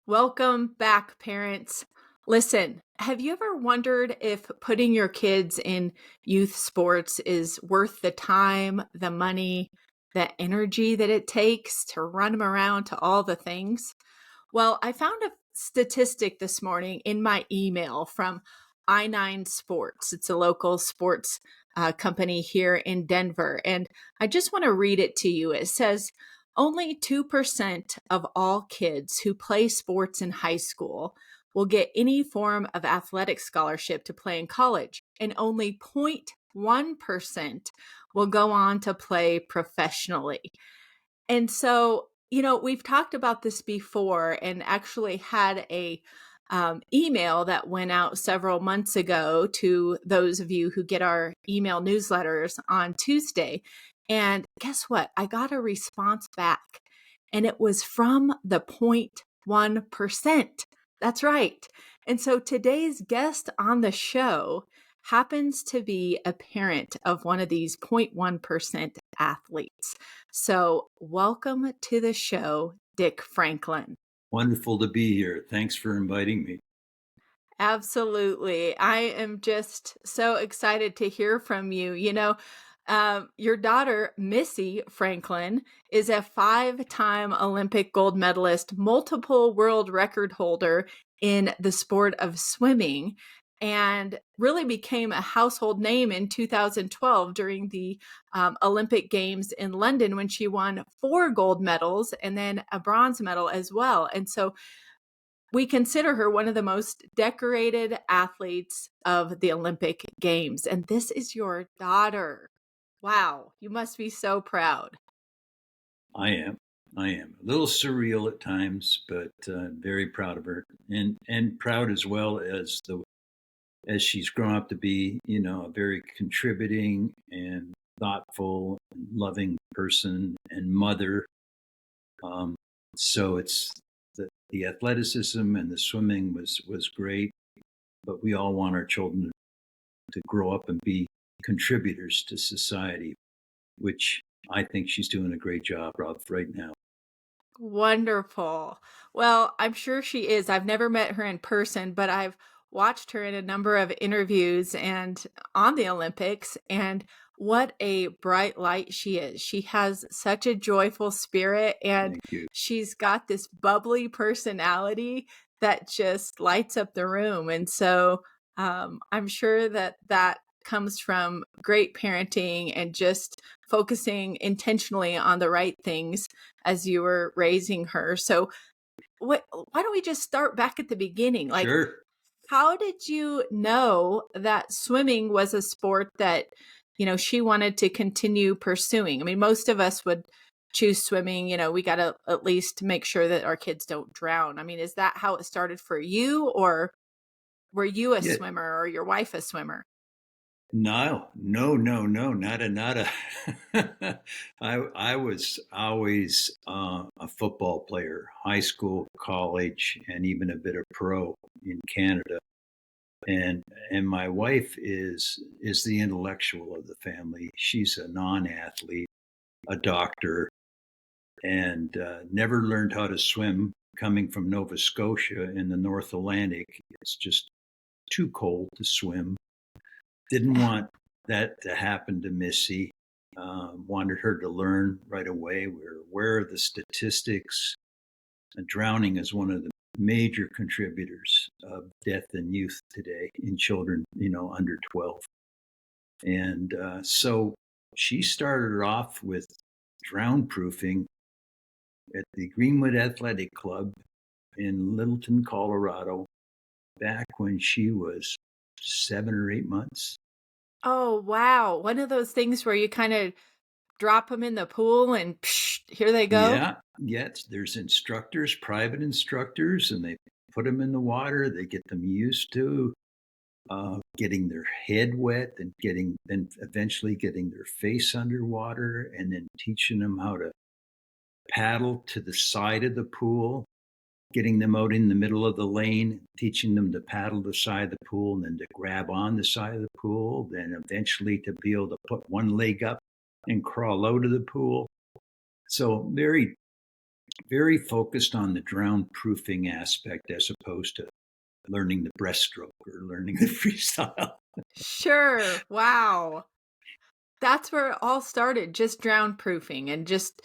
Welcome back, parents. Listen, have you ever wondered if putting your kids in youth sports is worth the time, the money, the energy that it takes to run them around to all the things? Well, I found a statistic this morning in my email from I9 Sports. It's a local sports company here in Denver. And I just want to read it to you. It says only 2% of all kids who play sports in high school will get any form of athletic scholarship to play in college, and only 0.1% will go on to play professionally. And so, we've talked about this before and actually had a email that went out several months ago to those of you who get our email newsletters on Tuesday. And guess what? I got a response back, and it was from the 0.1%. That's right. And so today's guest on the show happens to be a parent of one of these 0.1% athletes. So, welcome to the show, Dick Franklin. Wonderful to be here. Thanks for inviting me. Absolutely. I am just so excited to hear from you. Your daughter, Missy Franklin, is a 5-time Olympic gold medalist, multiple world record holder in the sport of swimming, and really became a household name in 2012 during the Olympic Games in London when she won 4 gold medals and then a bronze medal as well. And so we consider her one of the most decorated athletes of the Olympic Games. And this is your daughter. Wow, you must be so proud. I am. I am a little surreal at times, but very proud of her, and proud as well as she's grown up to be, a very contributing and thoughtful, and loving person and mother. Um, so it's the athleticism and the swimming was great, but we all want our children to grow up and be contributors to society, which I think she's doing a great job of right now. Wonderful. Well, I'm sure she is. I've never met her in person, but I've watched her in a number of interviews and on the Olympics, and what a bright light she is. She has such a joyful spirit, and Thank you. she's got this bubbly personality that just lights up the room. And so I'm sure that that comes from great parenting and just focusing intentionally on the right things as you were raising her. So, why don't we just start back at the beginning? Like, Sure. how did you know that swimming was a sport that, she wanted to continue pursuing? I mean, most of us would choose swimming. We got to at least make sure that our kids don't drown. I mean, is that how it started for you, or were you a Yeah. swimmer or your wife a swimmer? No, no, no, no, nada, nada. I was always a football player, high school, college, and even a bit of pro in Canada. And my wife is the intellectual of the family. She's a non-athlete, a doctor, and never learned how to swim. Coming from Nova Scotia in the North Atlantic, it's just too cold to swim. Didn't want that to happen to Missy. Wanted her to learn right away. We're aware of the statistics. And drowning is one of the major contributors of death in youth today in children, under 12. And so she started off with drown proofing at the Greenwood Athletic Club in Littleton, Colorado, back when she was 7 or 8 months. Oh, wow. One of those things where you kind of drop them in the pool and psh, here they go? Yeah, yes, there's instructors, private instructors, and they put them in the water. They get them used to getting their head wet and then eventually getting their face underwater, and then teaching them how to paddle to the side of the pool, getting them out in the middle of the lane, teaching them to paddle the side of the pool and then to grab on the side of the pool, then eventually to be able to put one leg up and crawl out of the pool. So very very focused on the drown proofing aspect as opposed to learning the breaststroke or learning the freestyle. Sure. Wow. That's where it all started, just drown proofing and just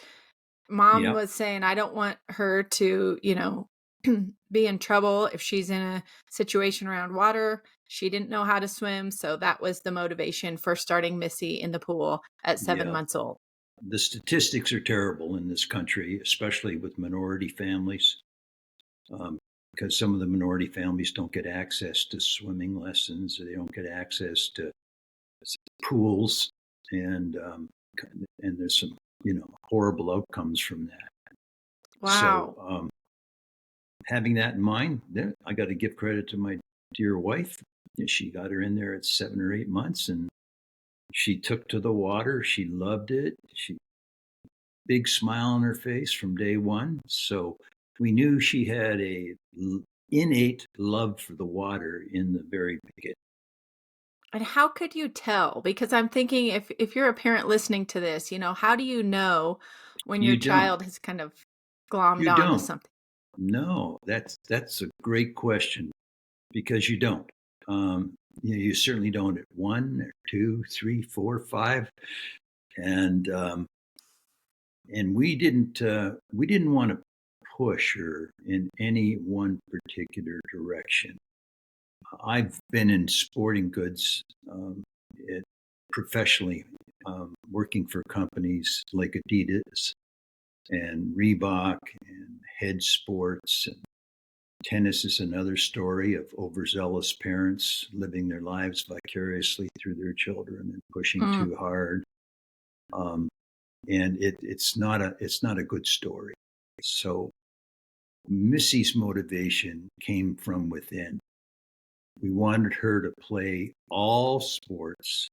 mom Yep, was saying, "I don't want her to, be in trouble if she's in a situation around water." She didn't know how to swim, so that was the motivation for starting Missy in the pool at 7 yeah. months old. The statistics are terrible in this country, especially with minority families, um, because some of the minority families don't get access to swimming lessons, or they don't get access to pools, and and there's some horrible outcomes from that. So Wow. having that in mind, then I got to give credit to my dear wife. She got her in there at 7 or 8 months, and she took to the water. She loved it. She big smile on her face from day one. So we knew she had a innate love for the water in the very beginning. And how could you tell? Because I'm thinking if you're a parent listening to this, how do you know when your You don't. child has kind of glommed You onto don't. something? No, that's a great question because you don't. You certainly don't at 1 or 2, 3, 4, 5, and we didn't want to push her in any one particular direction. I've been in sporting goods it, professionally, working for companies like Adidas and Reebok and Head Sports. And tennis is another story of overzealous parents living their lives vicariously through their children and pushing Mm. too hard. Um, and it's not a good story. So Missy's motivation came from within. We wanted her to play all sports.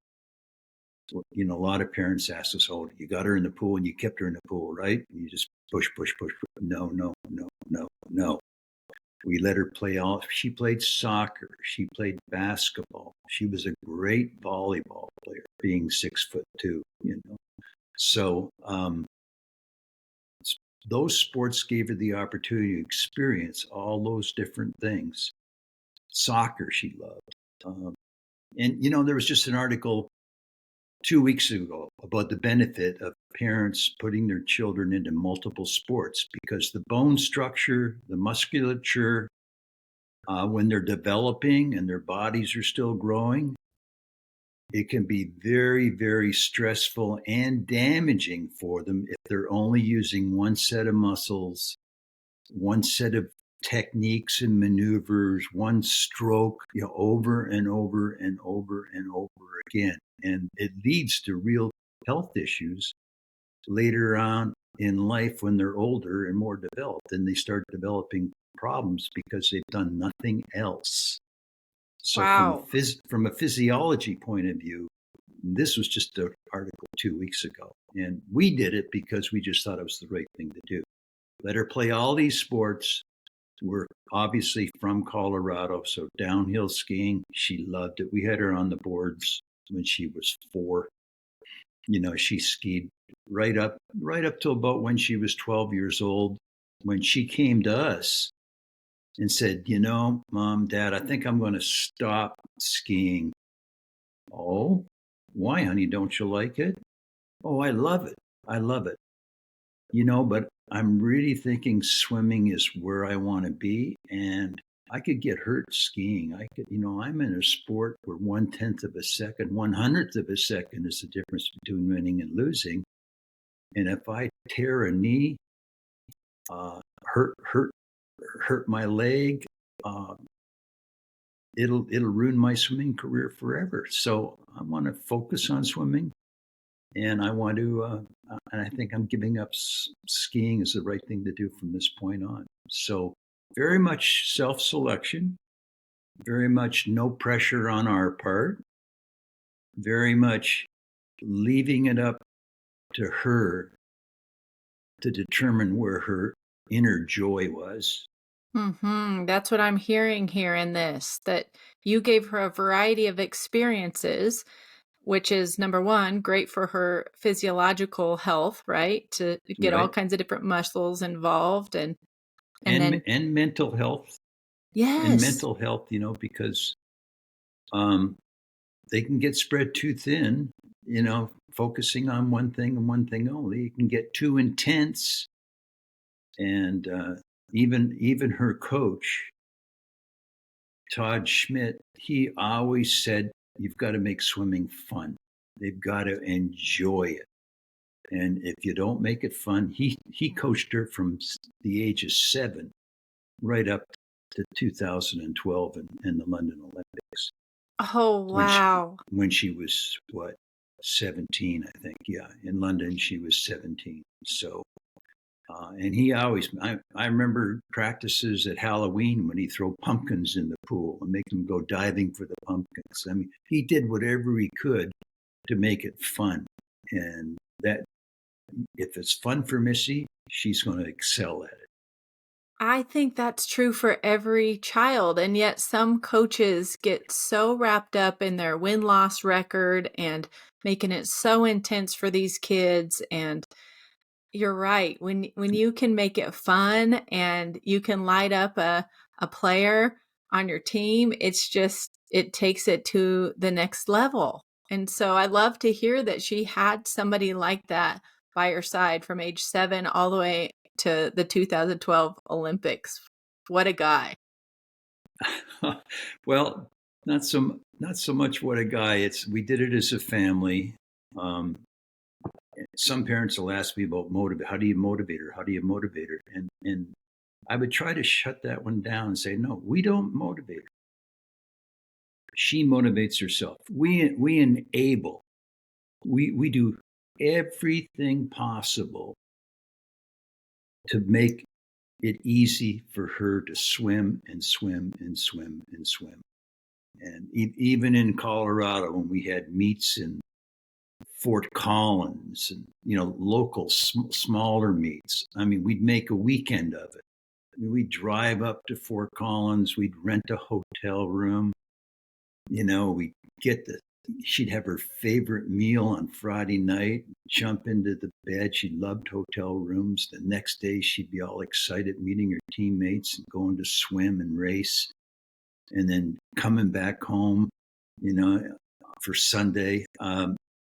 A lot of parents ask us, "Oh, you got her in the pool and you kept her in the pool, right? And you just push, push, push, push." No, no, no, no, no. We let her play all. She played soccer. She played basketball. She was a great volleyball player, being 6'2". So those sports gave her the opportunity to experience all those different things. Soccer, she loved. And there was just an article 2 weeks ago about the benefit of parents putting their children into multiple sports because the bone structure, the musculature, when they're developing and their bodies are still growing, it can be very, very stressful and damaging for them if they're only using one set of muscles, one set of techniques and maneuvers, one stroke, over and over and over and over again. And it leads to real health issues later on in life when they're older and more developed. And they start developing problems because they've done nothing else. So Wow. from a physiology point of view, this was just an article 2 weeks ago. And we did it because we just thought it was the right thing to do. Let her play all these sports. We're obviously from Colorado, so downhill skiing, she loved it. We had her on the boards when she was 4. She skied right up till about when she was 12 years old. When she came to us and said, Mom, Dad, I think I'm going to stop skiing. Oh, why, honey? Don't you like it? Oh, I love it. I love it. But I'm really thinking swimming is where I want to be. And I could get hurt skiing. I'm in a sport where 1/10 of a second, 100th of a second is the difference between winning and losing. And if I tear a knee, hurt my leg, uh, it'll ruin my swimming career forever. So I want to focus on swimming, and I want to, and I think I'm giving up skiing is the right thing to do from this point on. So very much self-selection, very much no pressure on our part, very much leaving it up to her to determine where her inner joy was. That's what I'm hearing here in this, that you gave her a variety of experiences which is number one, great for her physiological health, right? To get all right? kinds of different muscles involved and then And mental health yes. because um, they can get spread too thin, focusing on one thing and one thing only. It can get too intense, and even her coach, Todd Schmidt, he always said, "You've got to make swimming fun. They've got to enjoy it." And if you don't make it fun, he coached her from the age of 7 right up to 2012 in the London Olympics Oh, when she wow. when she was what 17, I think. Yeah, in London she was 17. So and he always I remember practices at Halloween when he throw pumpkins in the pool and make them go diving for the pumpkins. I mean, he did whatever he could to make it fun, and that if it's fun for Missy, she's going to excel at it. I think that's true for every child, and yet some coaches get so wrapped up in their win-loss record and making it so intense for these kids, and you're right. When you can make it fun and you can light up a player on your team, it's just it takes it to the next level. And so I love to hear that she had somebody like that by her side from age 7 all the way to the 2012 Olympics. What a guy. Well, not so much what a guy. It's we did it as a family. Um, some parents will ask me about motivate. How do you motivate her? How do you motivate her? And I would try to shut that one down and say, no, we don't motivate her. She motivates herself. We enable. We do everything possible to make it easy for her to swim and swim and swim and swim. And even in Colorado, when we had meets in Fort Collins and local smaller meets, I mean, we'd make a weekend of it. I mean, we'd drive up to Fort Collins, we'd rent a hotel room, we'd get the she'd have her favorite meal on Friday night, jump into the bed. She loved hotel rooms. The next day, she'd be all excited meeting her teammates and going to swim and race, and then coming back home, you know, for Sunday.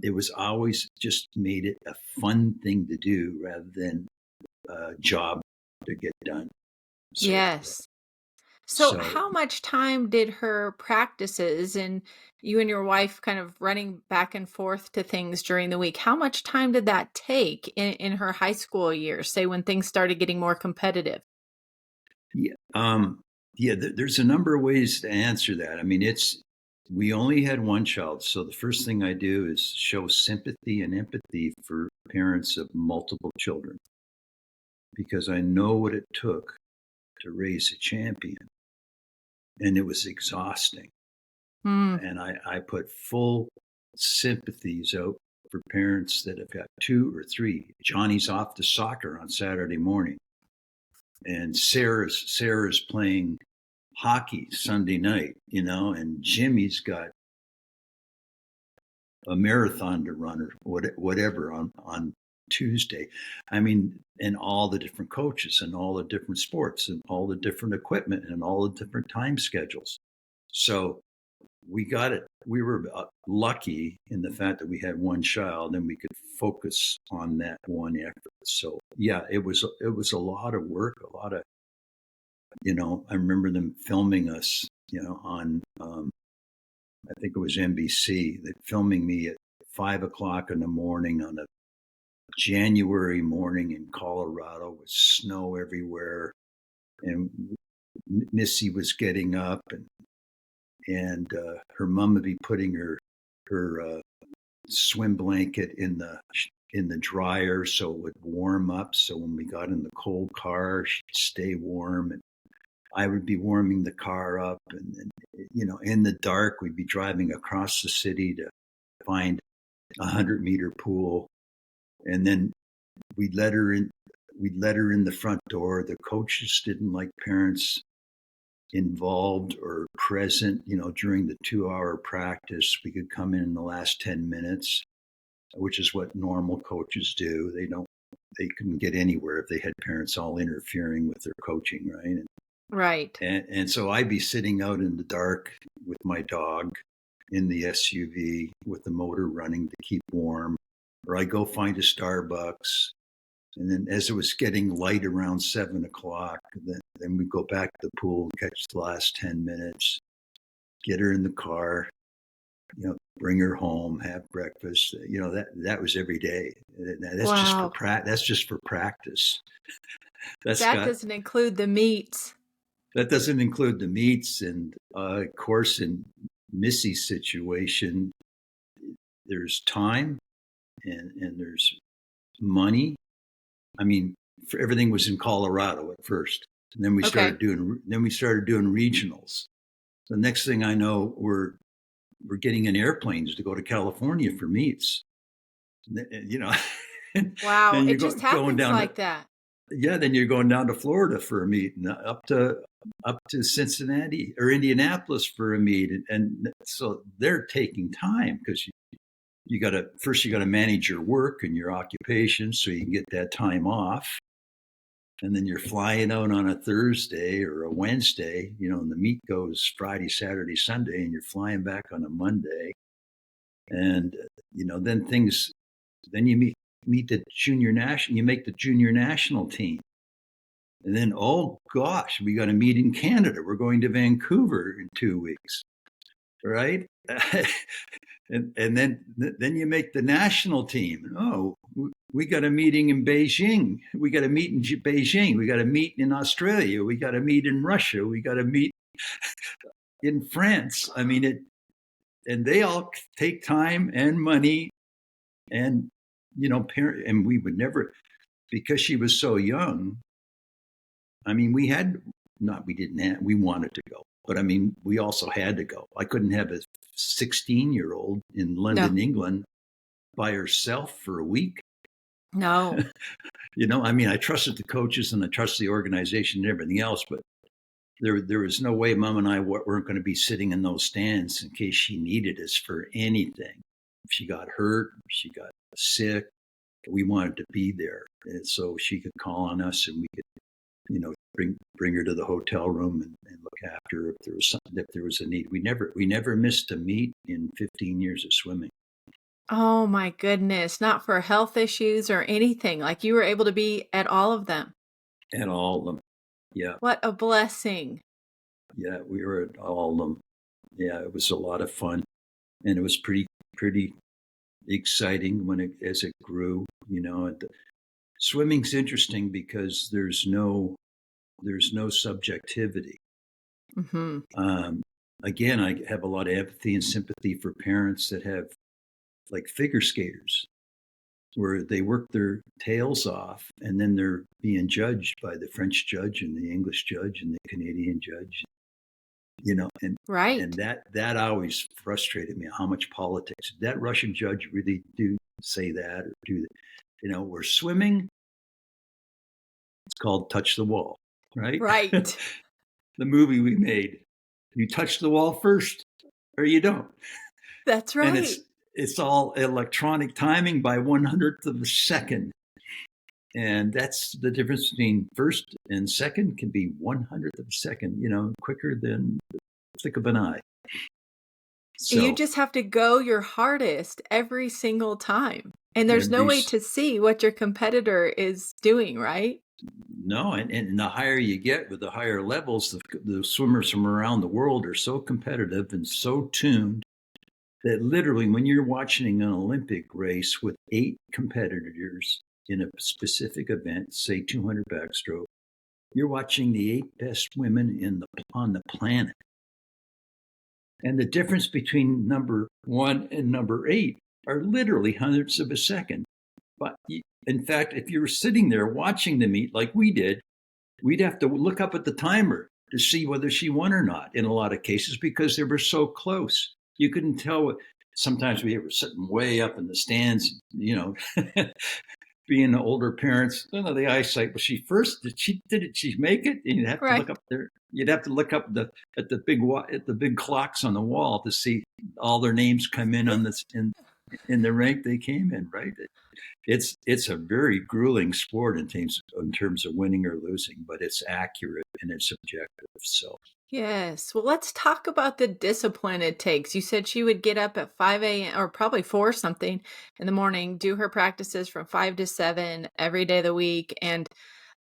It was always just made it a fun thing to do rather than a job to get done. So, Yes. So, so how much time did her practices and you and your wife kind of running back and forth to things during the week? How much time did that take in her high school years, say when things started getting more competitive? yeah, there's a number of ways to answer that. I mean, we only had one child, so the first thing I do is show sympathy and empathy for parents of multiple children because I know what it took to raise a champion, and it was exhausting. Mm, And I put full sympathies out for parents that have got 2 or 3. Johnny's off to soccer on Saturday morning, and Sarah's playing hockey Sunday night, and Jimmy's got a marathon to run or whatever on Tuesday. I mean, and all the different coaches and all the different sports and all the different equipment and all the different time schedules. So we got it. We were lucky in the fact that we had one child and we could focus on that one effort. So yeah, it was a lot of work, a lot of I remember them filming us, on I think it was NBC. They filming me at 5 o'clock in the morning on a January morning in Colorado with snow everywhere, and Missy was getting up, and her mom would be putting her swim blanket in the dryer so it would warm up. So when we got in the cold car, she'd stay warm, and I would be warming the car up, and in the dark, we'd be driving across the city to find a 100-meter pool, and then we'd let her in. We'd let her in the front door. The coaches didn't like parents involved or present, during the 2-hour practice. We could come in the last 10 minutes, which is what normal coaches do. They couldn't get anywhere if they had parents all interfering with their coaching, right? Right. And so I'd be sitting out in the dark with my dog in the SUV with the motor running to keep warm, or I go find a Starbucks. And then as it was getting light around 7 o'clock, then we go back to the pool and catch the last 10 minutes, get her in the car, bring her home, have breakfast. That was every day. That's Wow. just for practice. That doesn't include the meets. That doesn't include the meets. And of course, in Missy's situation, there's time and there's money. I mean, everything was in Colorado at first. And then we started doing regionals. The next thing I know, we're getting in airplanes to go to California for meets. Wow, Then it just happens like that. Yeah, then you're going down to Florida for a meet, and up to Cincinnati or Indianapolis for a meet, and so they're taking time because you got to manage your work and your occupation so you can get that time off. And then you're flying out on a Thursday or a Wednesday, and the meet goes Friday, Saturday, Sunday, and you're flying back on a Monday. And, then you meet the junior national, you make the junior national team. And then, oh gosh, we got to meet in Canada. We're going to Vancouver in 2 weeks. Right. And then you make the national team. Oh, we got a meeting in Beijing. We got a meet in Beijing. We got a meet in Australia. We got a meet in Russia. We got a meet in France. I mean, and they all take time and money, and and we would never, because she was so young. I mean, we wanted to go, but I mean, we also had to go. I couldn't have a 16-year-old in London, England, by herself for a week. No. I mean, I trusted the coaches and I trusted the organization and everything else, but there was no way Mom and I weren't going to be sitting in those stands in case she needed us for anything. If she got hurt, if she got sick, we wanted to be there, and so she could call on us, and we could, bring her to the hotel room and look after her if there was a need. We never missed a meet in 15 years of swimming. Oh my goodness, not for health issues or anything. Like you were able to be at all of them. At all of them. Yeah. What a blessing. Yeah, we were at all of them. Yeah, it was a lot of fun. And it was pretty exciting as it grew, swimming's interesting because there's no subjectivity. Mm-hmm. Again, I have a lot of empathy and sympathy for parents that have, like, figure skaters, where they work their tails off and then they're being judged by the French judge and the English judge and the Canadian judge, and Right. And that always frustrated me. How much politics did that Russian judge really do say that or do that? We're swimming. It's called Touch the Wall, right? Right. The movie we made. You touch the wall first, or you don't. That's right. And it's all electronic timing by 1/100th of a second. And that's the difference between first and second can be 1/100th of a second, quicker than the flick of an eye. So you just have to go your hardest every single time. And there's no way to see what your competitor is doing, right? No, and the higher you get with the higher levels, the swimmers from around the world are so competitive and so tuned that literally when you're watching an Olympic race with 8 competitors in a specific event, say 200 backstroke, you're watching the 8 best women on the planet. And the difference between number 1 and number 8 are literally hundredths of a second. But in fact, if you were sitting there watching the meet like we did, we'd have to look up at the timer to see whether she won or not in a lot of cases because they were so close. You couldn't tell. Sometimes we were sitting way up in the stands, being older parents, the eyesight. Was she first? Did she make it? And you'd have to Right. look up there. You'd have to look up at the big clocks on the wall to see all their names come in on this in the rank they came in. Right. It's a very grueling sport in terms of winning or losing, but it's accurate and it's objective. So Yes. Well, let's talk about the discipline it takes. You said she would get up at 5 a.m. or probably 4 something in the morning, do her practices from 5 to 7 every day of the week. And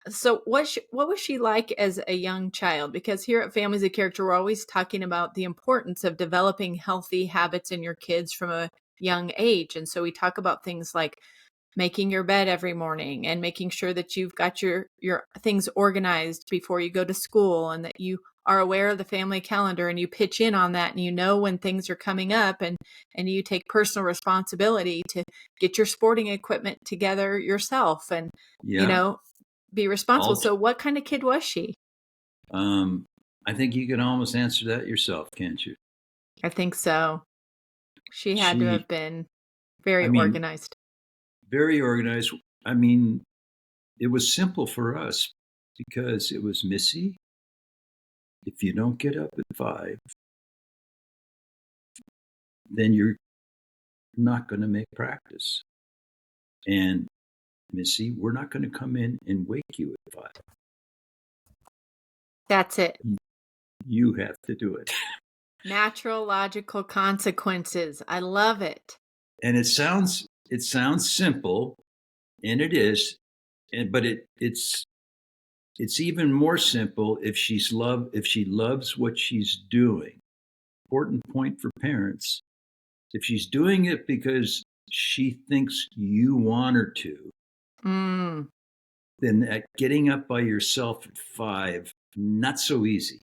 so what was she like as a young child? Because here at Families of Character, we're always talking about the importance of developing healthy habits in your kids from a young age. And so we talk about things like making your bed every morning and making sure that you've got your things organized before you go to school, and that you are aware of the family calendar and you pitch in on that, and you know when things are coming up, and you take personal responsibility to get your sporting equipment together yourself, and you yeah, know be responsible. all. So what kind of kid was she? Um, I think you can almost answer that yourself, can't you? I think so. She had to She, have been I very mean, organized. very organized. I mean, it was simple for us because it was Missy. If you don't get up at 5, then you're not going to make practice. And Missy, we're not going to come in and wake you at 5. That's it. You have to do it. Natural logical consequences. I love it. And it sounds simple, and it is, but it's even more simple if she loves what she's doing. Important point for parents. If she's doing it because she thinks you want her to, Mm. then at getting up by yourself at 5, not so easy.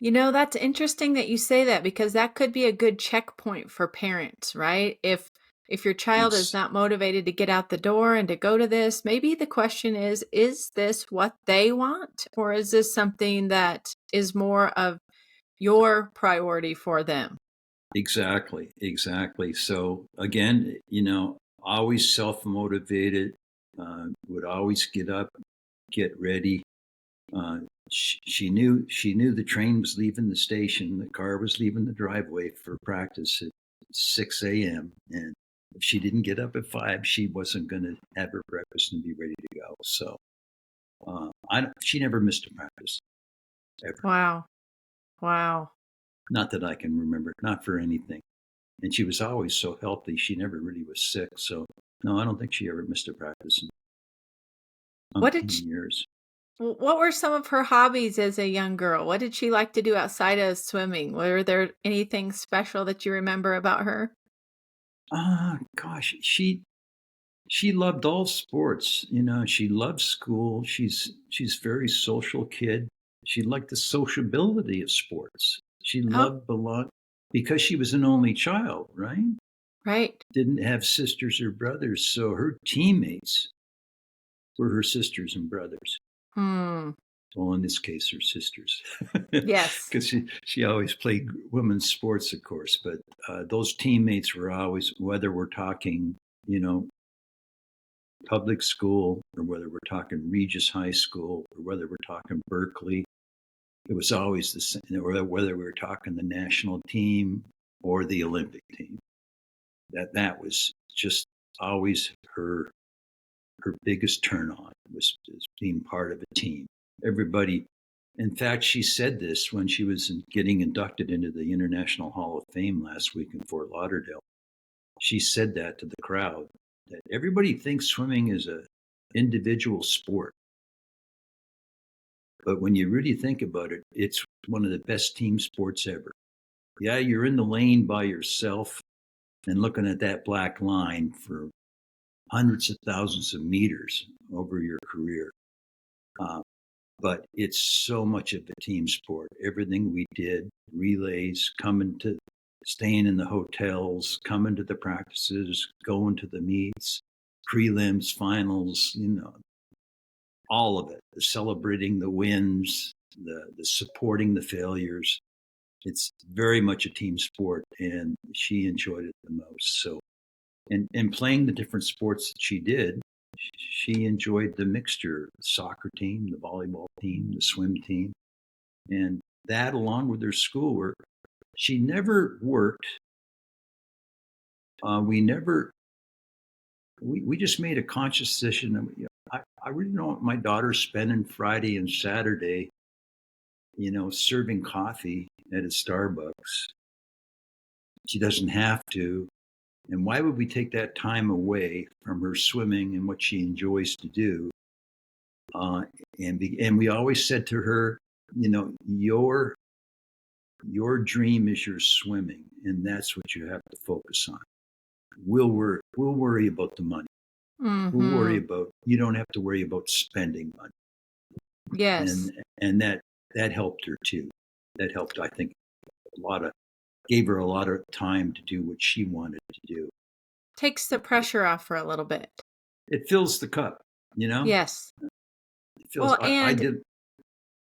That's interesting that you say that, because that could be a good checkpoint for parents, right? If your child is Ex- not motivated to get out the door and to go to this, maybe the question is this what they want, or is this something that is more of your priority for them? exactly, exactly. So again, always self motivated. Would always get up, get ready. Uh, she knew the train was leaving the station, the car was leaving the driveway for practice at 6 a.m. And if she didn't get up at 5, she wasn't going to have her breakfast and be ready to go. So she never missed a practice ever, Wow. Wow. not that I can remember, not for anything. And she was always so healthy; she never really was sick. So no, I don't think she ever missed a practice in What did umpteen years. what were some of her hobbies as a young girl? What did she like to do outside of swimming? Were there anything special that you remember about her? Gosh, she loved all sports. She loved school. She's a very social kid. She liked the sociability of sports. She Oh, loved belong because she was an only child, right? right. Didn't have sisters or brothers, so her teammates were her sisters and brothers. Hmm. Well, in this case, her sisters, Yes. because she always played women's sports, of course. But those teammates were always, whether we're talking, you know, public school, or whether we're talking Regis High School, or whether we're talking Berkeley, it was always the same. Or whether we were talking the national team or the Olympic team, that was just always her biggest turn on was being part of a team. Everybody, in fact, she said this when she was getting inducted into the International Hall of Fame last week in Fort Lauderdale. She said that to the crowd, that everybody thinks swimming is a individual sport. But when you really think about it, it's one of the best team sports ever. Yeah, you're in the lane by yourself and looking at that black line for hundreds of thousands of meters over your career. Uh, but it's so much of a team sport. Everything we did, relays, staying in the hotels, coming to the practices, going to the meets, prelims, finals, all of it, the celebrating the wins, the supporting the failures. It's very much a team sport, and she enjoyed it the most. So And playing the different sports that she did, she enjoyed the mixture: the soccer team, the volleyball team, the swim team, and that along with her schoolwork. She never worked. We never. We just made a conscious decision. I really don't want my daughter spending Friday and Saturday, serving coffee at a Starbucks. She doesn't have to. And why would we take that time away from her swimming and what she enjoys to do? And we always said to her, your dream is your swimming, and that's what you have to focus on. We'll worry about the money. We'll worry Mm-hmm. about, you don't have to worry about spending money. Yes. And that helped her too. That helped, I think, gave her a lot of time to do what she wanted to do. Takes the pressure off for a little bit. It fills the cup, you know. Yes. It fills. Well, I and did.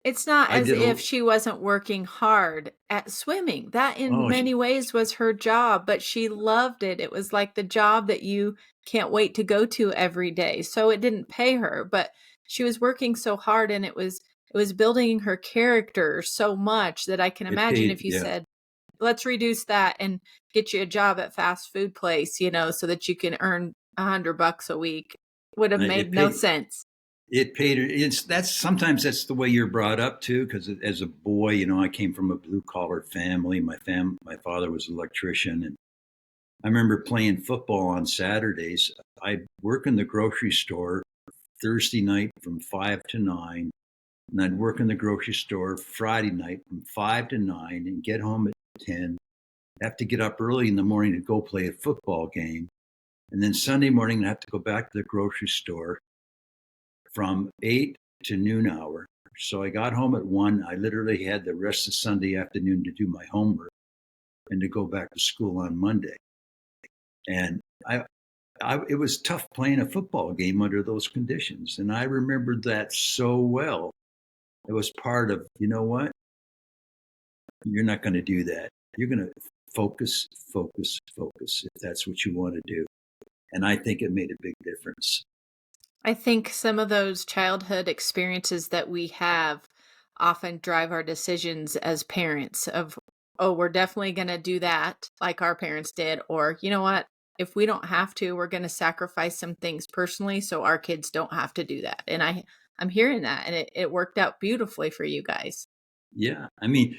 it's not I as did if a. she wasn't working hard at swimming. That in Oh, many ways was her job, but she loved it. It was like the job that you can't wait to go to every day. So it didn't pay her, but she was working so hard, and it was building her character so much that I can it imagine paid. if you Yeah, said, "Let's reduce that and get you a job at fast food place, so that you can earn $100 a week," would have it made no paid. sense. It paid. Sometimes that's the way you're brought up too. Because as a boy, I came from a blue collar family. My father was an electrician, and I remember playing football on Saturdays. I'd work in the grocery store Thursday night from 5 to 9, and I'd work in the grocery store Friday night from 5 to 9, and get home at 10. Have to get up early in the morning to go play a football game, and then Sunday morning I have to go back to the grocery store from 8 to noon hour. So I got home at 1. I literally had the rest of Sunday afternoon to do my homework and to go back to school on Monday. And it was tough playing a football game under those conditions. And I remembered that so well. It was part of, you know what? You're not going to do that. You're going to focus, focus, focus if that's what you want to do. And I think it made a big difference. I think some of those childhood experiences that we have often drive our decisions as parents of, oh, we're definitely going to do that like our parents did. Or, you know what? If we don't have to, we're going to sacrifice some things personally so our kids don't have to do that. And I'm hearing that, and it worked out beautifully for you guys. Yeah. I mean,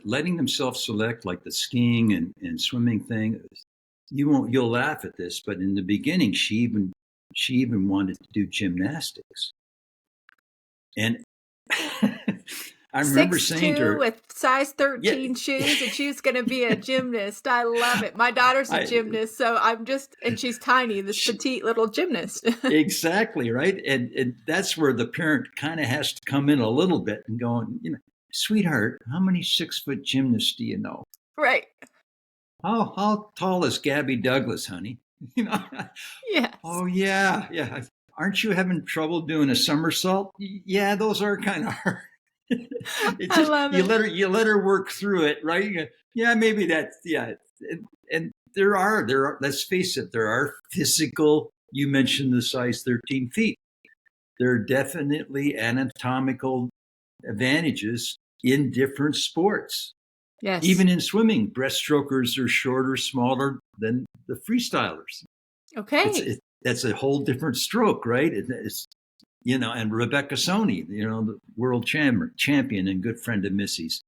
letting them self-select, like the skiing and swimming thing. You'll laugh at this, but in the beginning, she even wanted to do gymnastics. And I remember saying to 6'2" her, with size yeah, 13 shoes, and she's going to be a gymnast. I love it. My daughter's a I, gymnast, so and she's tiny, this she, petite little gymnast. exactly right. And that's where the parent kind of has to come in a little bit and going, sweetheart, how many 6-foot gymnasts do you know? Right. How tall is Gabby Douglas, honey? You know, Yes. oh yeah, yeah. Aren't you having trouble doing a somersault? Yeah, those are kind of hard. It's I just love you it. let her work through it, right? Yeah, maybe that's yeah. And there are. Let's face it, there are physical. You mentioned the size 13 feet. There are definitely anatomical advantages in different sports. Yes. Even in swimming, breaststrokers are shorter, smaller than the freestylers. Okay. That's a whole different stroke, right? And Rebecca Sony, the world champion and good friend of Missy's.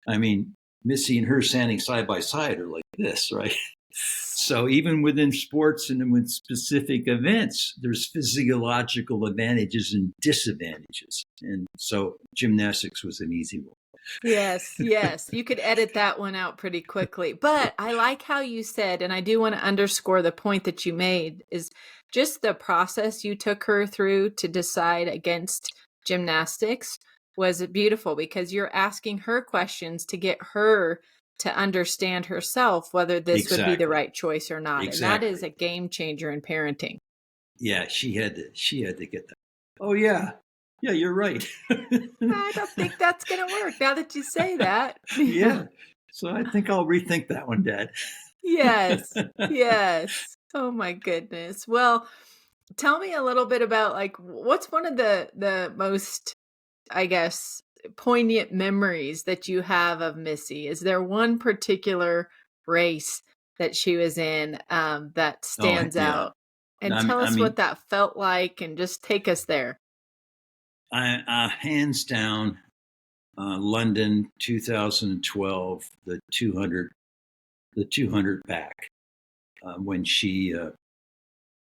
I mean, Missy and her standing side by side are like this, right? So even within sports and with specific events, there's physiological advantages and disadvantages. And so gymnastics was an easy one. Yes, yes. You could edit that one out pretty quickly. But I like how you said, and I do want to underscore the point that you made, is just the process you took her through to decide against gymnastics was beautiful, because you're asking her questions to get her to understand herself whether this would be the Exactly. right choice or not. And that is Exactly. a game changer in parenting. Yeah, she had to get that. Oh yeah. Yeah, you're right. I don't think that's going to work now that you say that. Yeah. So I think I'll rethink that one, Dad. Yes. Yes. Oh my goodness. Well, tell me a little bit about, like, what's one of the most, I guess, poignant memories that you have of Missy? Is there one particular race that she was in, that Oh, stands yeah. out? And tell I us mean, what that felt like and just take us there. hands down, London 2012, the 200 back, when she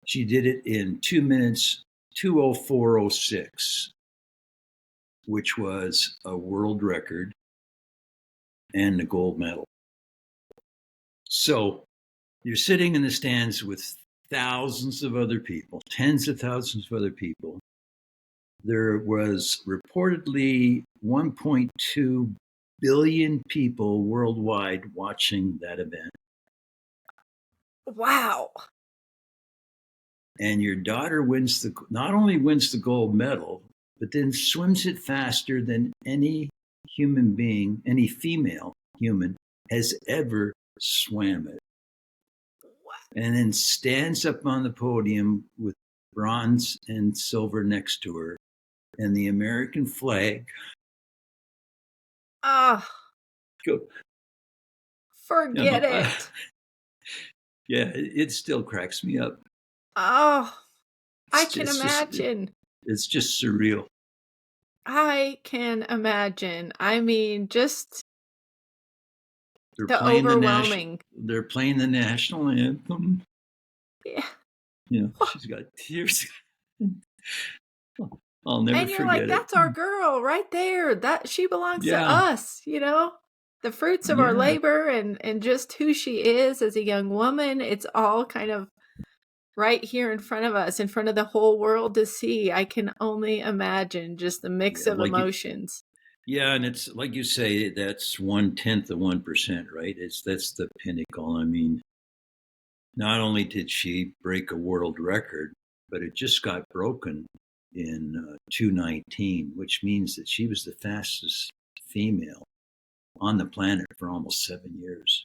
did it in 2 minutes 2:04:06, which was a world record and the gold medal. So you're sitting in the stands with thousands of other people, tens of thousands of other people. There was reportedly 1.2 billion people worldwide watching that event. Wow. And your daughter not only wins the gold medal, but then swims it faster than any human being, any female human has ever swam it. And then stands up on the podium with bronze and silver next to her and the American flag. Oh, Go, you forget know, it. yeah, it still cracks me up. Oh, I It's can just, it's just, imagine. it's just surreal. I can imagine. I mean, just They're the playing the national. overwhelming. They're playing the national anthem. Yeah. She's got tears. I'll never And you're like, forget it. "That's our girl right there. That she belongs to Yeah, us," you know? The fruits of our yeah, labor and just who she is as a young woman, it's all kind of right here in front of us, in front of the whole world to see. I can only imagine just the mix yeah. of emotions. Yeah, and it's like you say, that's 1/10 of 1%, right? That's the pinnacle. I mean, not only did she break a world record, but it just got broken in 2:19, which means that she was the fastest female on the planet for almost 7 years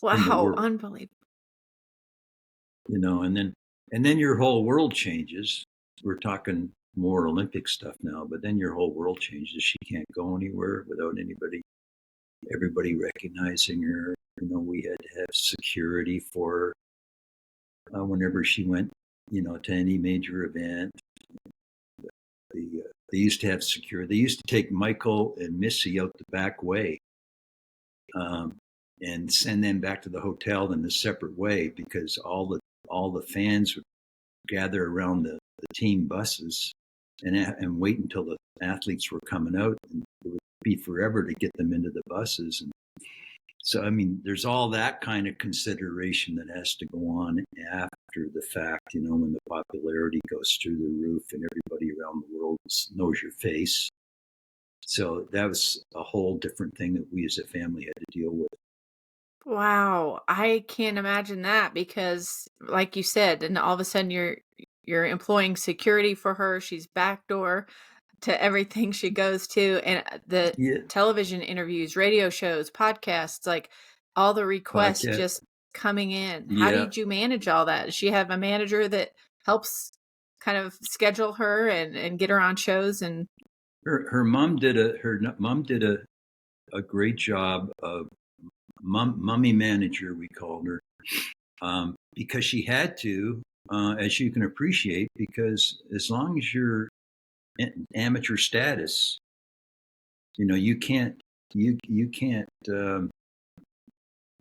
in the Wow, world. unbelievable. And then your whole world changes. We're talking more Olympic stuff now, but then your whole world changes. She can't go anywhere without everybody recognizing her. We had to have security for her, whenever she went, to any major event. They used to have security. They used to take Michael and Missy out the back way, um, and send them back to the hotel in a separate way, because all the fans would gather around the team buses and wait until the athletes were coming out, and it would be forever to get them into the buses. And so, I mean, there's all that kind of consideration that has to go on after the fact, when the popularity goes through the roof and everybody around the world knows your face. So that was a whole different thing that we as a family had to deal with. Wow, I can't imagine that because like you said, and all of a sudden you're employing security for her. She's backdoor to everything she goes to, and the Yeah, television interviews, radio shows, podcasts, like all the requests podcast. just coming in. How Yeah, did you manage all that? Does she have a manager that helps kind of schedule her and get her on shows and her mom did a great job of mummy manager, we called her, because she had to, as you can appreciate, because as long as you're amateur status, you can't you can't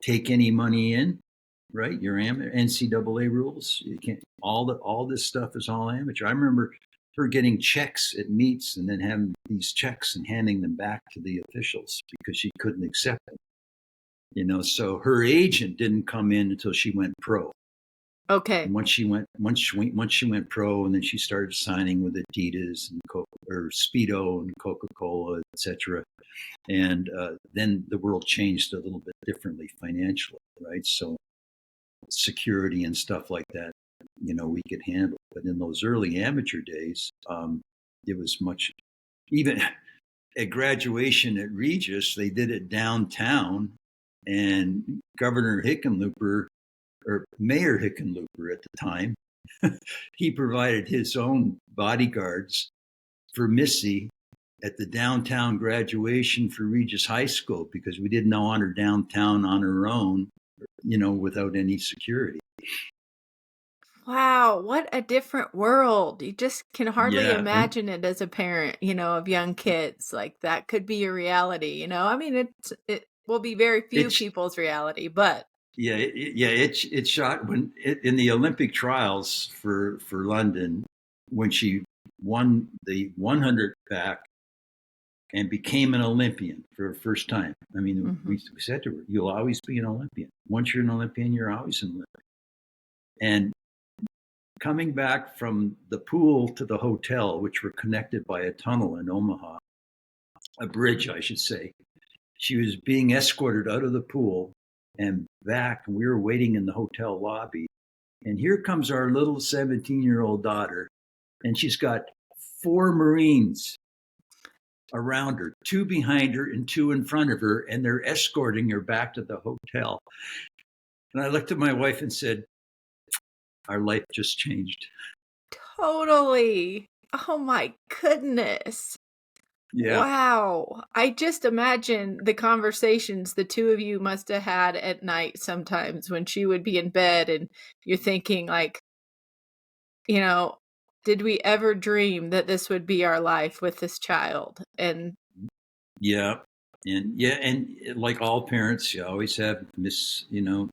take any money in, right? Your NCAA rules. You can't. All this stuff is all amateur. I remember her getting checks at meets and then having these checks and handing them back to the officials because she couldn't accept them. So her agent didn't come in until she went pro. okay. And once she went pro, and then she started signing with Adidas and or Speedo and Coca-Cola, etc. And then the world changed a little bit differently financially, right? So security and stuff like that, we could handle. But in those early amateur days, it was much. Even at graduation at Regis, they did it downtown, And Governor Hickenlooper, or Mayor Hickenlooper at the time, he provided his own bodyguards for Missy at the downtown graduation for Regis High School because we didn't want her downtown on her own, without any security. Wow, what a different world. You just can hardly Yeah, imagine it as a parent, of young kids. Like that could be your reality. I mean, it will be very few it's people's reality, but it shot in the Olympic trials for London when she won the 100 back and became an Olympian for the first time. I mean, mhm. we said to her, "You'll always be an Olympian. Once you're an Olympian, you're always an Olympian." And coming back from the pool to the hotel, which were connected by a tunnel in Omaha, a bridge, I should say, she was being escorted out of the pool and back, and we were waiting in the hotel lobby. And here comes our little 17-year-old daughter, and she's got 4 Marines around her, 2 behind her and 2 in front of her, and they're escorting her back to the hotel. And I looked at my wife and said, "Our life just changed." Totally. Oh my goodness. Yeah. Wow. I just imagine the conversations the two of you must have had at night sometimes when she would be in bed and you're thinking like, you know, did we ever dream that this would be our life with this child? And Yeah. And like all parents, you always have you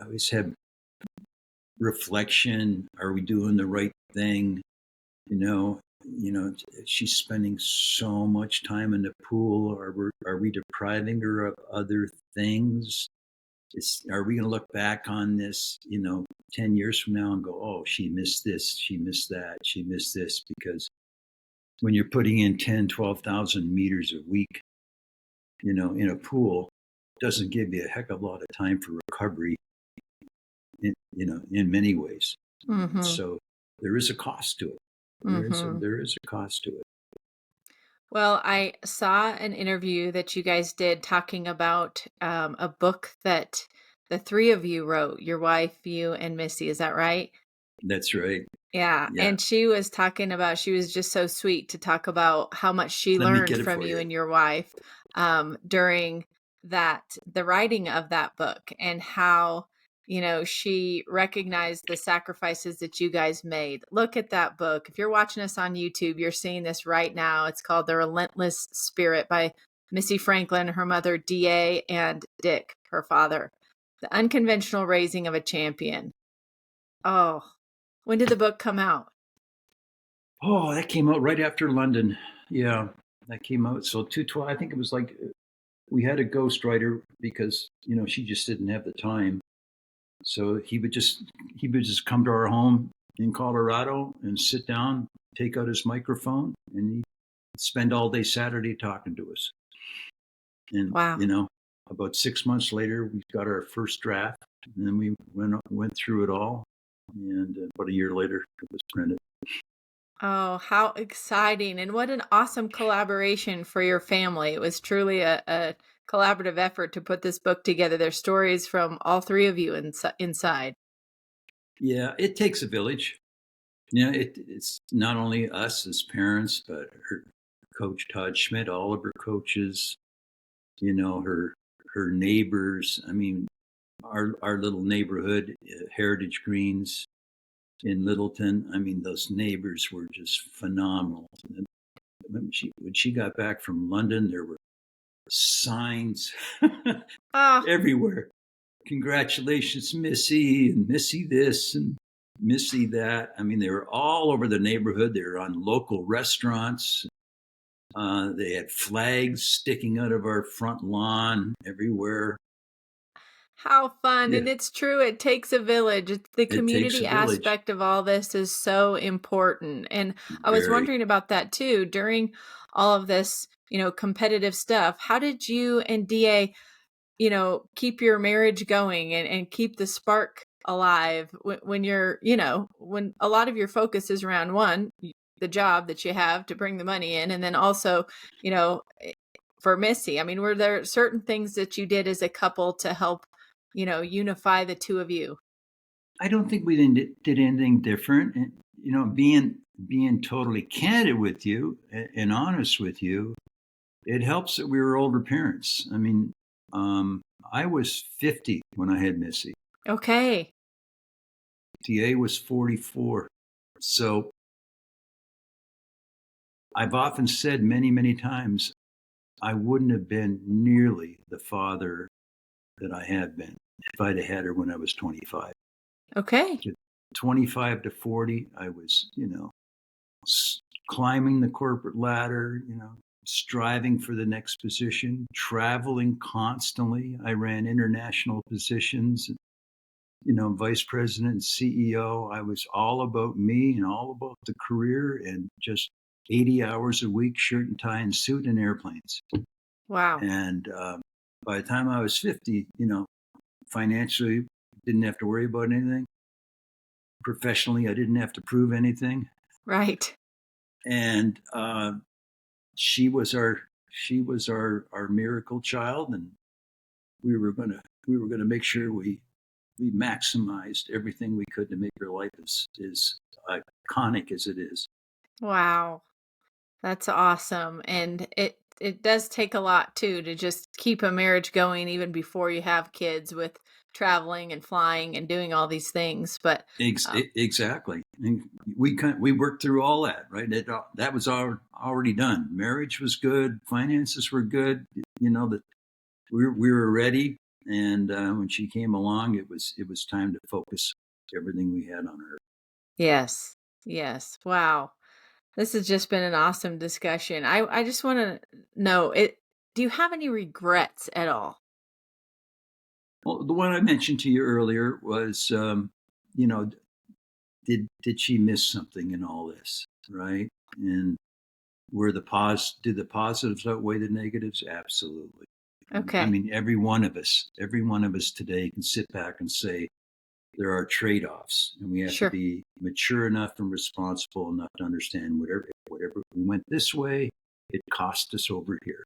always have reflection. Are we doing the right thing? She's spending so much time in the pool. Are we depriving her of other things? Are we going to look back on this, 10 years from now and go, "Oh, she missed this, she missed that, she missed this," because when you're putting in 10, 12,000 meters a week, in a pool, it doesn't give you a heck of a lot of time for recovery, in many ways. mhm, So there is a cost to it. mhm. There is a cost to it. Well, I saw an interview that you guys did talking about a book that the three of you wrote, your wife, you, and Missy. Is that right? That's right. Yeah, Yeah. and she was talking about she was just so sweet to talk about how much she Let me learned get it from for you you. and your wife, during the writing of that book and how, she recognized the sacrifices that you guys made. Look at that book. If you're watching us on YouTube, you're seeing this right now. It's called The Relentless Spirit by Missy Franklin, her mother, DA, and Dick, her father. The Unconventional Raising of a Champion. Oh, when did the book come out? Oh, that came out right after London. Yeah, that came out. So 212, I think it was like we had a ghostwriter because, she just didn't have the time. So he would just come to our home in Colorado and sit down, take out his microphone, and he'd spend all day Saturday talking to us. And, Wow. about 6 months later, we got our first draft, and then we went through it all. And about a year later, it was printed. Oh, how exciting. And what an awesome collaboration for your family. It was truly a collaborative effort to put this book together. There's stories from all three of you inside. Yeah, it takes a village. It's not only us as parents, but her coach Todd Schmidt, all of her coaches, her neighbors. I mean, our little neighborhood, Heritage Greens in Littleton. I mean, those neighbors were just phenomenal. And when she got back from London, there were signs Ah, everywhere. "Congratulations, Missy," and "Missy this," and "Missy that." I mean, they were all over the neighborhood. They were on local restaurants. They had flags sticking out of our front lawn everywhere. how fun. Yeah, And it's true, it takes a village. The it takes community a village. aspect of all this is so important. And I was Very. wondering about that too. During all of this, competitive stuff, how did you and DA keep your marriage going and keep the spark alive when you're, when a lot of your focus is around the job that you have to bring the money in, and then also, you know, for Missy? I mean, were there certain things that you did as a couple to help, unify the two of you? I don't think we did anything different. And, being totally candid with you and honest with you, it helps that we were older parents. I mean, I was 50 when I had Missy. Okay. TA was 44. So I've often said many, many times, I wouldn't have been nearly the father that I have been if I'd have had her when I was 25. Okay. 25 to 40, I was, climbing the corporate ladder, striving for the next position, traveling constantly. I ran international positions, vice president and CEO. I was all about me and all about the career and just 80 hours a week, shirt and tie and suit in airplanes. Wow. And by the time I was 50, financially, didn't have to worry about anything. Professionally, I didn't have to prove anything. Right. And she was our miracle child, and we were gonna make sure we maximized everything we could to make her life as iconic as it is. Wow. That's awesome. And it does take a lot too to just keep a marriage going even before you have kids with traveling and flying and doing all these things. But Exactly. And we worked through all that, right? That was already done. Marriage was good. Finances were good. That we were ready. And when she came along, it was time to focus everything we had on her. yes. Yes. Wow. This has just been an awesome discussion. I just want to know it. Do you have any regrets at all? Well, the one I mentioned to you earlier was, you know, did she miss something in all this, right? And did the positives outweigh the negatives? Absolutely. I Okay. mean, every one of us today can sit back and say there are trade-offs, and we have to Sure. be mature enough and responsible enough to understand whatever we went this way, it cost us over here.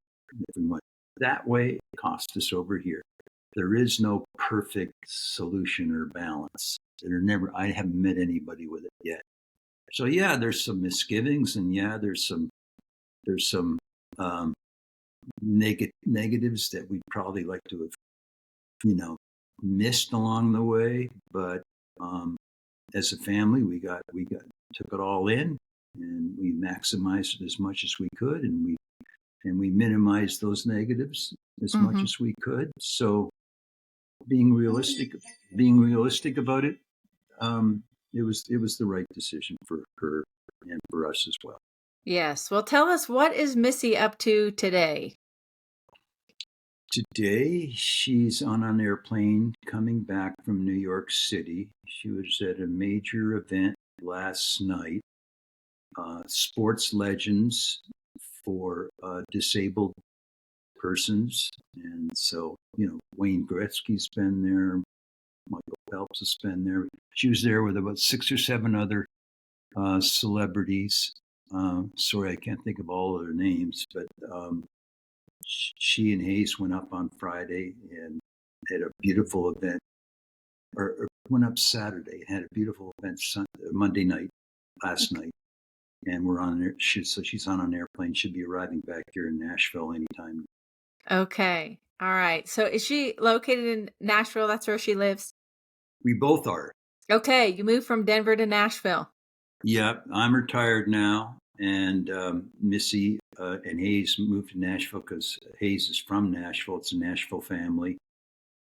If we went that way, it cost us over here. There is no perfect solution or balance. I haven't met anybody with it yet. So yeah, there's some misgivings, and yeah, there's some um, negatives that we'd probably like to have, you know, missed along the way. But um, as a family, we got took it all in, and we maximized it as much as we could, and we minimized those negatives as much Mhm. as we could. So being realistic about it, it was the right decision for her and for us as well. Yes. Well, tell us, what is Missy up to today? Today, she's on an airplane coming back from New York City. She was at a major event last night, sports legends for disabled persons. And so, Wayne Gretzky's been there, Michael Phelps has been there. She was there with about 6 or 7 other celebrities. Sorry, I can't think of all of their names, but she and Hayes went up on Friday and had a beautiful event, or went up Saturday and had a beautiful event Monday night, last Ok- night. And we're on there. So she's on an airplane. Should be arriving back here in Nashville anytime. Okay. All right. So is she located in Nashville? That's where she lives? We both are. Okay. You moved from Denver to Nashville. Yep, I'm retired now, and Missy and Hayes moved to Nashville because Hayes is from Nashville. It's a Nashville family,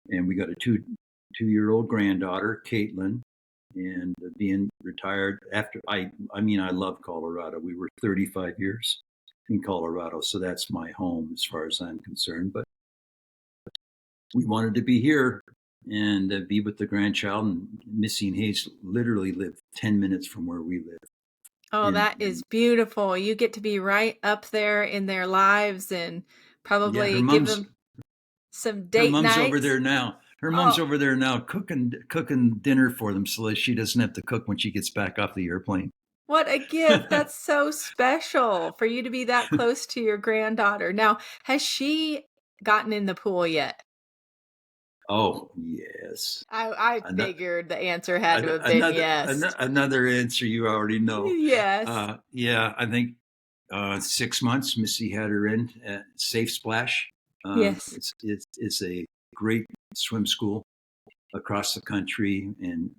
and we got a two-year-old granddaughter, Caitlin. And being retired after I love Colorado. We were 35 years in Colorado, so that's my home as far as I'm concerned. But we wanted to be here and be with the grandchild. And Missy and Hayes literally live 10 minutes from where we live. Oh, And, that is and beautiful. You get to be right up there in their lives and yeah, probably give them some her date mom's over nights. there now. Her mom's Oh, over there now cooking dinner for them so that she doesn't have to cook when she gets back off the airplane. What a gift. That's so special for you to be that close to your granddaughter. Now, has she gotten in the pool yet? Oh, yes. I Ano- figured the answer had to have been Another yes. another answer you already know. Yes. Yeah, I think 6 months. Missy had her in at Safe Splash. Yes. It's a great swim school across the country, and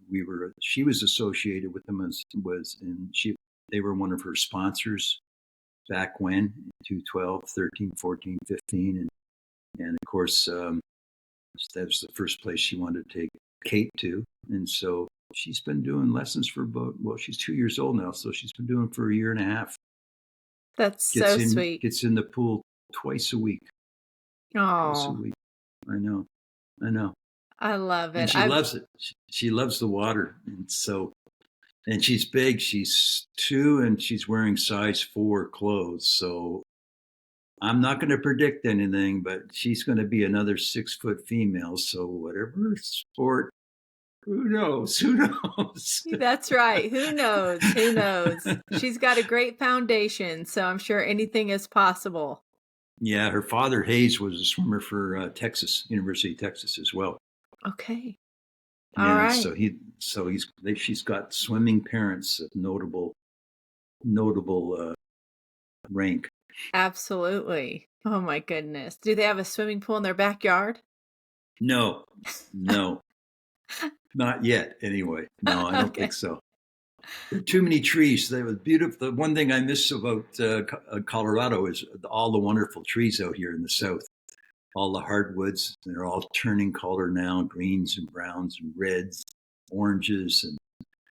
she was associated with them as was and she they were one of her sponsors back when 2012, 13, 14, 15, and of course that was the first place she wanted to take Kate to, and so she's been doing lessons for about, well, she's 2 years old now, so she's been doing for a year and a half. That's so sweet. Gets in the pool twice a week. Twice a Oh, week. I I know, I love and it. she loves it. She loves the water, and she's big. She's 2, and she's wearing size 4 clothes. So I'm not going to predict anything, but she's going to be another 6 foot female. So whatever sport, who knows? Who knows? That's right. Who knows? Who knows? She's got a great foundation, so I'm sure anything is possible. Yeah, her father Hayes was a swimmer for University of Texas as well. Okay. All Yeah, right. she's got swimming parents of notable rank. Absolutely. Oh my goodness. Do they have a swimming pool in their backyard? No, no, not yet. Anyway, no, I don't think Okay. so. There are too many trees. They were beautiful. The one thing I miss about Colorado is all the wonderful trees out here in the south. All the hardwoods, they're all turning color now, greens and browns and reds, oranges, and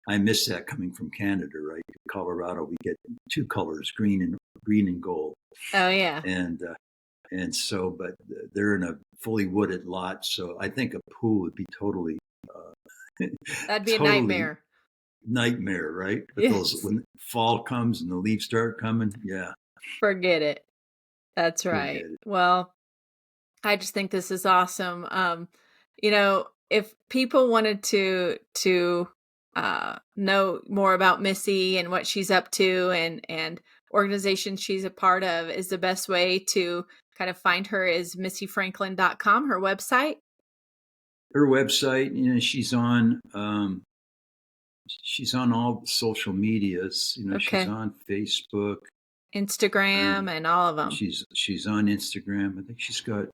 I miss that coming from Canada, right? Colorado, we get 2 colors, green and gold, Oh yeah. and but they're in a fully wooded lot, so I think a pool would be totally, That'd be a totally nightmare. nightmare, right? But those Yes. when fall comes and the leaves start coming, yeah, Forget it. That's right. forget it. Well, I just think this is awesome. If people wanted to know more about Missy and what she's up to and organizations she's a part of, is the best way to kind of find her is missyfranklin.com, her website. Her website, she's on all the social medias. She's Okay. on Facebook. Instagram Um, and all of them. she's on Instagram. I think she's got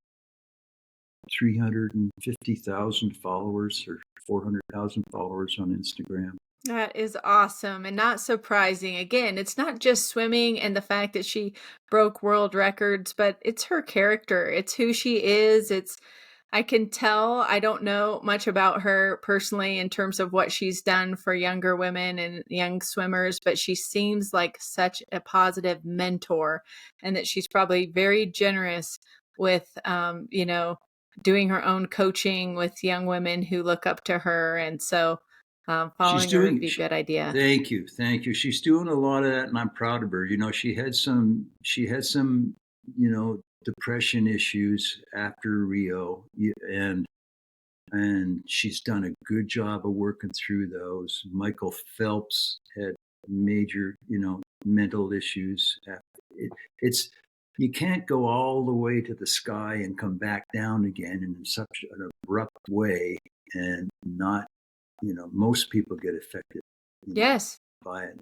350,000 followers or 400,000 followers on Instagram. That is awesome and not surprising. Again, it's not just swimming and the fact that she broke world records, but it's her character. It's who she is. I can tell. I don't know much about her personally in terms of what she's done for younger women and young swimmers, but she seems like such a positive mentor and that she's probably very generous with, doing her own coaching with young women who look up to her. And so She's following her would doing. be a good idea. Thank you. She's doing a lot of that, and I'm proud of her. She had some, depression issues after Rio, and she's done a good job of working through those. Michael Phelps had major, mental issues. It's you can't go all the way to the sky and come back down again in such an abrupt way, and not, most people get affected, you know, Yes. by it.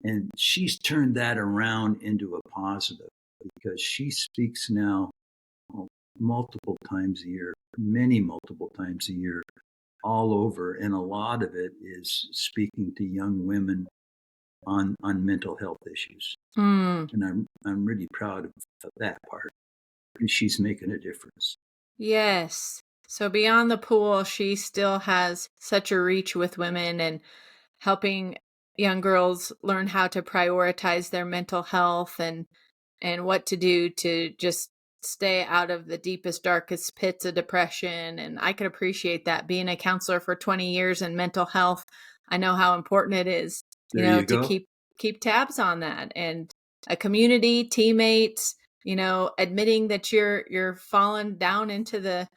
And she's turned that around into a positive because she speaks now, well, multiple times a year, many multiple times a year, all over, and a lot of it is speaking to young women on mental health issues. Mm, And I'm really proud of that part because she's making a difference. yes. So beyond the pool, she still has such a reach with women and helping young girls learn how to prioritize their mental health and what to do to just stay out of the deepest darkest pits of depression. And I could appreciate that. Being a counselor for 20 years in mental health, I know how important it is, There you to go. keep tabs on that. And a community, teammates, admitting that you're falling down into the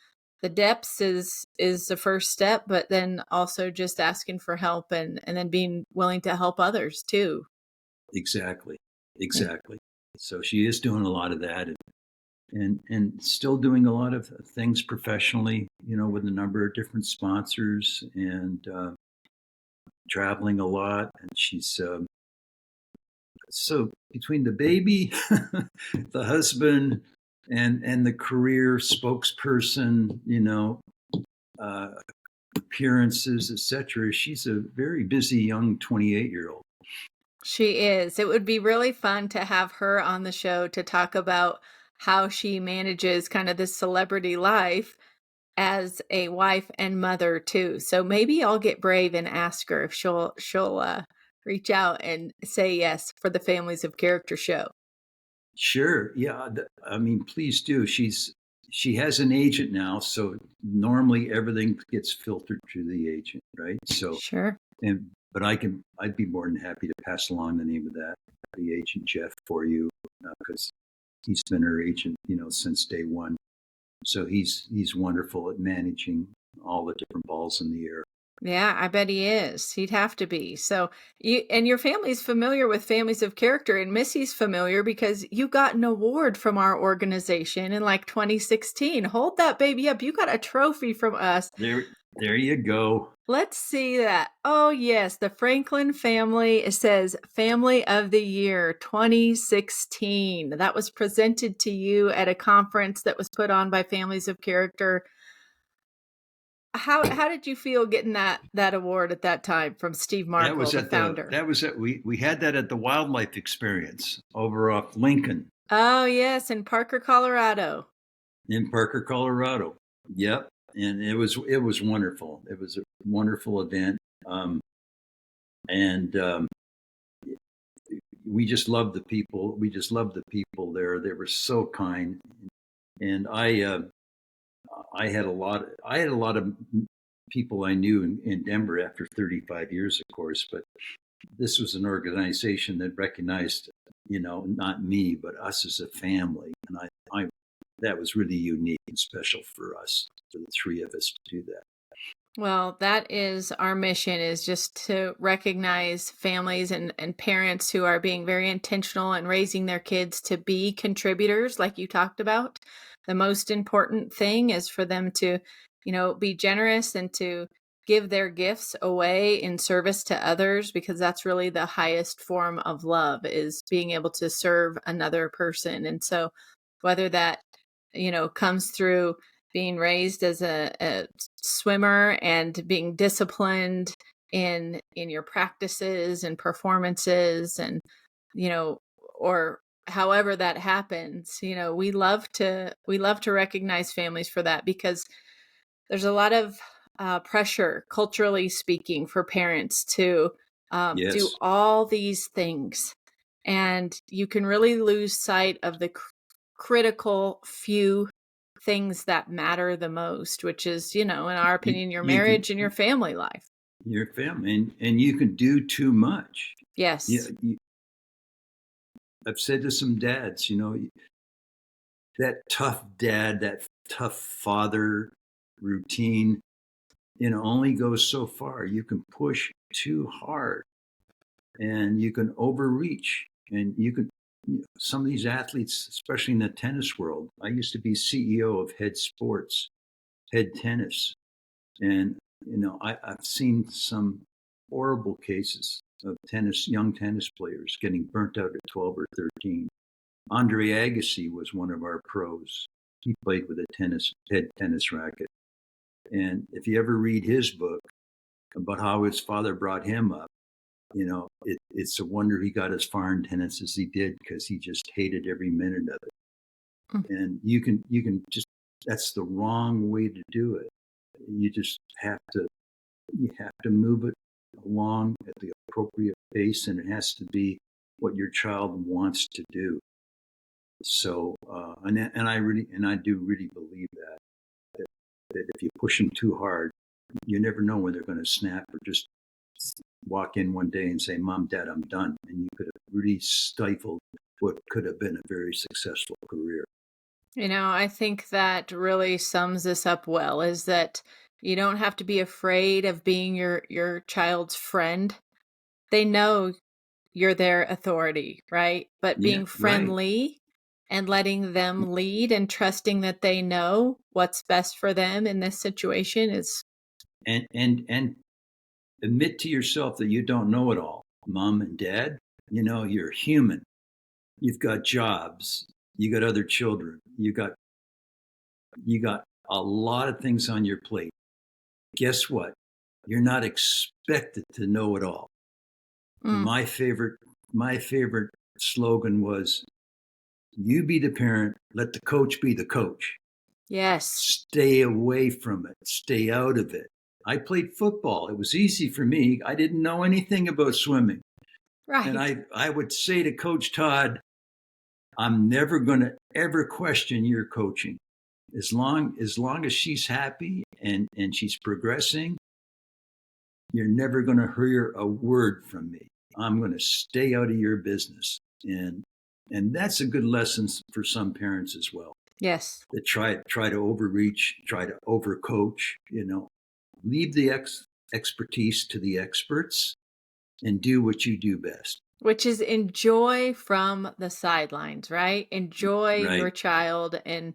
depths is the first step, but then also just asking for help and then being willing to help others too. Exactly. Mm. Exactly. So she is doing a lot of that, and still doing a lot of things professionally, with a number of different sponsors, and traveling a lot. And she's so between the baby, the husband, and the career spokesperson, uh, appearances, etc. She's a very busy young 28-year-old. She is. It would be really fun to have her on the show to talk about how she manages kind of this celebrity life as a wife and mother too. So maybe I'll get brave and ask her if she'll reach out and say yes for the Families of Character show. Sure. Yeah. I mean, please do. She has an agent now, so normally everything gets filtered through the agent, right? So, Sure. but I'd be more than happy to pass along the name of the agent Jeff for you, because he's been her agent, since day one. So he's wonderful at managing all the different balls in the air. Yeah, I bet he is. He'd have to be. So you and your family's familiar with Families of Character, and Missy's familiar because you got an award from our organization in like 2016. Hold that baby up. You got a trophy from us. There you go. Let's see that. Oh, yes, the Franklin family. It says Family of the Year 2016. That was presented to you at a conference that was put on by Families of Character. How did you feel getting that award at that time from Steve Markle, the founder? We had that at the wildlife experience over off Lincoln Oh, yes, in Parker, Colorado. in Parker, Colorado. Yep. And it was wonderful. It was a wonderful event. And we just loved the people. We just loved the people there. They were so kind. And I had a lot of people I knew in Denver after 35 years, of course, but this was an organization that recognized, not me, but us as a family. And I that was really unique and special for us, for the three of us to do that. Well, that is our mission, is just to recognize families and parents who are being very intentional and raising their kids to be contributors, like you talked about. The most important thing is for them to, be generous and to give their gifts away in service to others, because that's really the highest form of love, is being able to serve another person. And so whether that, comes through being raised as a swimmer and being disciplined in your practices and performances, and you know or however that happens, we love to recognize families for that, because there's a lot of pressure, culturally speaking, for parents to do Yes, all these things, and you can really lose sight of the critical few things that matter the most, which is, in our you, opinion, your you can marriage and your family life. your family, and you can do too much. Yeah, Yes. I've said to some dads, that tough dad, that tough father routine, only goes so far. You can push too hard, and you can overreach, and some of these athletes, especially in the tennis world. I used to be CEO of Head Sports, Head Tennis, and I've seen some horrible cases of young tennis players getting burnt out at 12 or 13. Andre Agassi was one of our pros. He played with a head tennis racket. And if you ever read his book about how his father brought him up, it's a wonder he got as far in tennis as he did, because he just hated every minute of it. Mm. And you can just, that's the wrong way to do it. You just you have to move it along at the appropriate pace, and it has to be what your child wants to do. So, and I do really believe that if you push them too hard, you never know when they're going to snap, or just walk in one day and say, "Mom, Dad, I'm done," and you could have really stifled what could have been a very successful career. I think that really sums this up well, is that you don't have to be afraid of being your child's friend. They know you're their authority, right? But Yeah, being right. friendly and letting them lead and trusting that they know what's best for them in this situation is And admit to yourself that you don't know it all. Mom and dad, you're human. You've got jobs. You got other children. You got a lot of things on your plate. Guess what? You're not expected to know it all. mm, My favorite slogan was, you be the parent, let the coach be the coach. yes, Stay away from it. Stay out of it. I played football. It was easy for me. I didn't know anything about swimming. And right. I would say to Coach Todd, I'm never going to ever question your coaching. As long as she's happy and she's progressing, you're never going to hear a word from me. I'm going to stay out of your business. And that's a good lesson for some parents as well. Yes. That try to overreach, try to overcoach, leave the expertise to the experts and do what you do best. Which is enjoy from the sidelines, right? Enjoy your Right. child and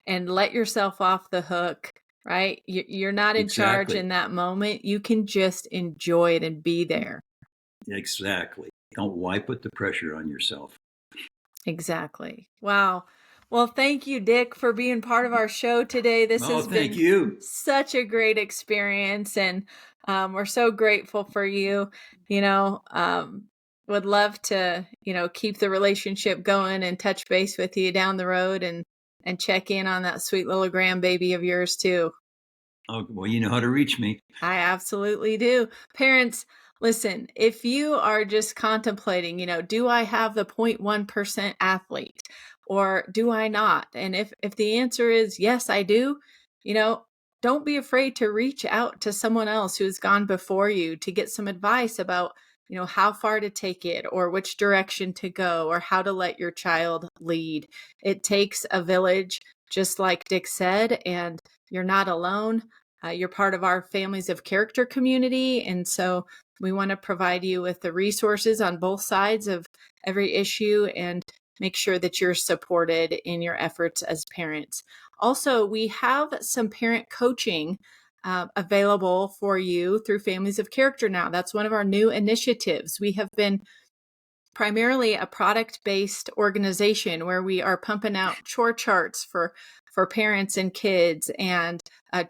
let yourself off the hook, right? You're not in charge Exactly. in that moment. You can just enjoy it and be there. Exactly. Don't Why put the pressure on yourself? Exactly. Wow. Well, thank you, Dick, for being part of our show today. This Oh, has thank been you. such a great experience, and we're so grateful for you. You know, would love to, keep the relationship going and touch base with you down the road and check in on that sweet little grandbaby of yours too. Oh, well, you know how to reach me. I absolutely do. Parents, listen, if you are just contemplating, do I have the 0.1% athlete or do I not? And if the answer is yes, I do, you know, don't be afraid to reach out to someone else who's gone before you to get some advice about, how far to take it or which direction to go or how to let your child lead. It takes a village, just like Dick said, and you're not alone. You're part of our Families of Character community. And so we want to provide you with the resources on both sides of every issue and make sure that you're supported in your efforts as parents. Also, we have some parent coaching available for you through Families of Character now. That's one of our new initiatives. We have been primarily a product-based organization where we are pumping out chore charts for parents and kids and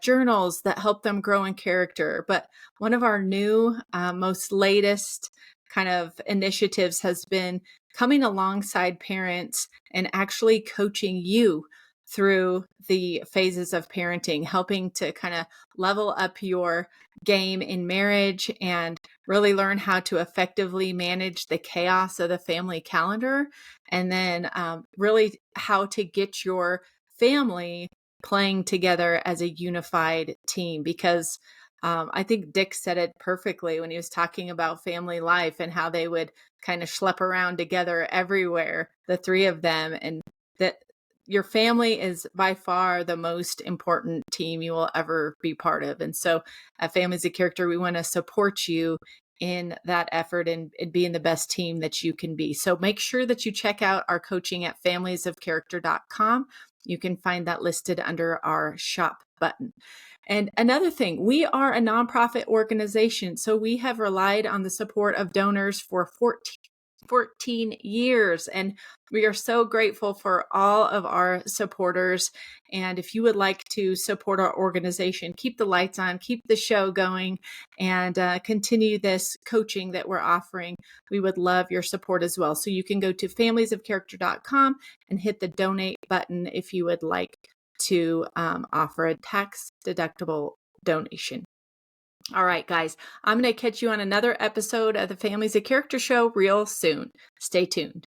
journals that help them grow in character. But one of our new, most latest kind of initiatives has been coming alongside parents and actually coaching you through the phases of parenting, helping to kind of level up your game in marriage and really learn how to effectively manage the chaos of the family calendar, and then really how to get your family playing together as a unified team. Because I think Dick said it perfectly when he was talking about family life and how they would kind of schlep around together everywhere, the three of them, and that your family is by far the most important team you will ever be part of. And so at Families of Character, we want to support you in that effort and being the best team that you can be. So make sure that you check out our coaching at familiesofcharacter.com. You can find that listed under our shop button. And another thing, we are a nonprofit organization, so we have relied on the support of donors for 14 years. And we are so grateful for all of our supporters. And if you would like to support our organization, keep the lights on, keep the show going, and continue this coaching that we're offering, we would love your support as well. So you can go to familiesofcharacter.com and hit the donate button if you would like to offer a tax-deductible donation. All right, guys, I'm going to catch you on another episode of the Families of Character Show real soon. Stay tuned.